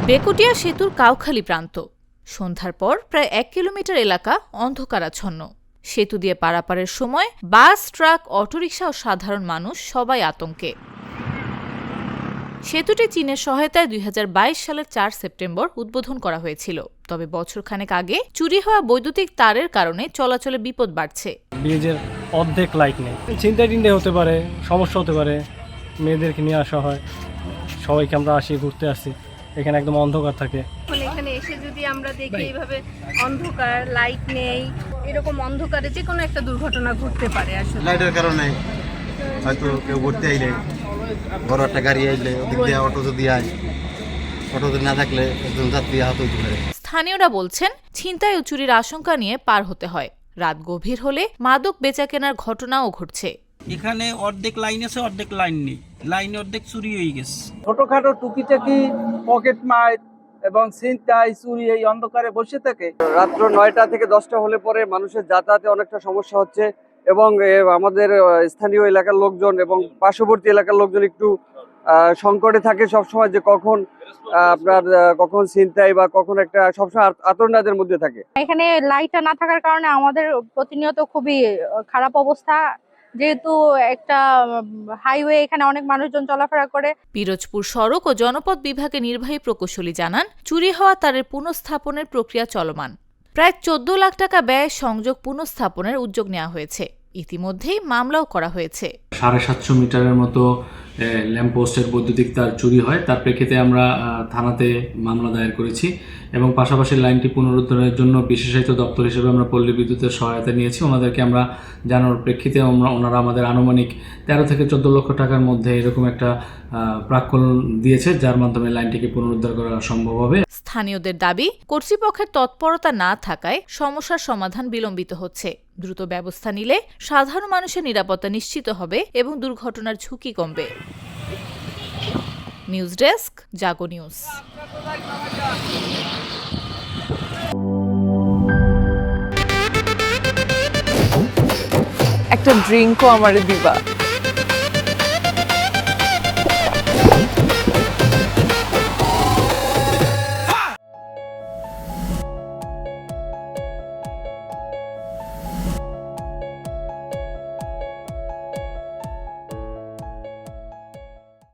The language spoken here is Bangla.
বেকুটিয়া সেতুর কাউখালী প্রান্ত। সন্ধ্যার পর প্রায় 1 কিলোমিটার এলাকা অন্ধকারাচ্ছন্ন। সেতু দিয়ে পারাপারের সময় বাস, ট্রাক, অটোরিকশা ও সাধারণ মানুষ সবাই আতঙ্কে। সেতুটি চীনের সহায়তায় 2022 সালের 4 সেপ্টেম্বর উদ্বোধন করা হয়েছিল। তবে বছরখানেক আগে চুরি হওয়া বৈদ্যুতিক তারের কারণে চলাচলে বিপদ বাড়ছে। ব্রিজের অর্ধেক লাইট নেই, ছিনতাই হতে পারে, সমস্যা হতে পারে। মেয়েদেরকে নিয়ে আসা হয়, সবাইকে আমরা আসি, ঘুরতে আসি, এখানে একদম অন্ধকার থাকে। এখানে এসে যদি আমরা দেখি এইভাবে অন্ধকার, লাইট নেই, এরকম অন্ধকারে যে কোনো একটা দুর্ঘটনা ঘটতে পারে। আসলে লাইটের কারণে হয়তো কেউ ঘুরতে আইলে, বড় একটা গাড়ি আইলে, ওদিক দিয়ে অটো যদি আয়, অটো যদি না থাকলে একজন যাত্রী আহত হতে পারে। স্থানীয়রা বলছেন, ছিনতাই ও চুরির আশঙ্কা নিয়ে পার হতে হয়। রাত গভীর হলে মাদক বেচাকেনার ঘটনাও ঘটছে। এখানে অর্ধেক লাইন আছে, অর্ধেক লাইন নেই, লাইন অর্ধেক চুরি হয়ে গেছে। ছোটখাটো টুকিটাকি পকেট মার এবং ছিনতাই, চুরি এই অন্ধকারে বসে থাকে। রাত্র 9টা থেকে 10টা হলে পরে মানুষের যাতায়াতে অনেকটা সমস্যা হচ্ছে এবং আমাদের স্থানীয় এলাকার লোকজন এবং পার্শ্ববর্তী এলাকার লোকজন একটু সংকটে থাকে সবসময়, যে কখন ছিনতাই বা কখন একটা সবসময় আতঙ্কের মধ্যে থাকে। এখানে লাইটটা না থাকার কারণে আমাদের প্রতিনিয়ত খুবই খারাপ অবস্থা, যেহেতু একটা হাইওয়ে, এখানে অনেক মানুষজন চলাফেরা করে। পিরোজপুর সড়ক ও জনপথ বিভাগের নির্বাহী প্রকৌশলী জানান, চুরি হওয়া তারের পুনঃস্থাপনের প্রক্রিয়া চলমান। প্রায় 14 লাখ টাকা ব্যয়ে সংযোগ পুনঃস্থাপনের উদ্যোগ নেওয়া হয়েছে। ইতিমধ্যেই মামলাও করা হয়েছে। 750 মিটারের মতো ল্যাম্পপোস্টের বৈদ্যুতিক তার চুরি হয়। তার প্রেক্ষিতে আমরা থানাতে মামলা দায়ের করেছি এবং পাশাপাশি লাইনটি পুনরুদ্ধারের জন্য বিশেষায়িত দপ্তর হিসেবে আমরা পল্লী বিদ্যুতের সহায়তা নিয়েছি। ওনাদেরকে আমরা জানানোর প্রেক্ষিতে ওনারা আমাদের আনুমানিক 13 থেকে 14 লক্ষ টাকার মধ্যে এরকম একটা প্রাক্কলন দিয়েছে, যার মাধ্যমে লাইনটিকে পুনরুদ্ধার করা সম্ভব হবে। স্থানীয়দের দাবি, কর্তৃপক্ষের তৎপরতা না থাকায় সমস্যার সমাধান বিলম্বিত হচ্ছে। দ্রুত ব্যবস্থা নিলে সাধারণ মানুষের নিরাপত্তা নিশ্চিত হবে এবং দুর্ঘটনার ঝুঁকি কমবে। নিউজ ডেস্ক, জাগো নিউজ। একটা ড্রিঙ্কও আমারে দিবা?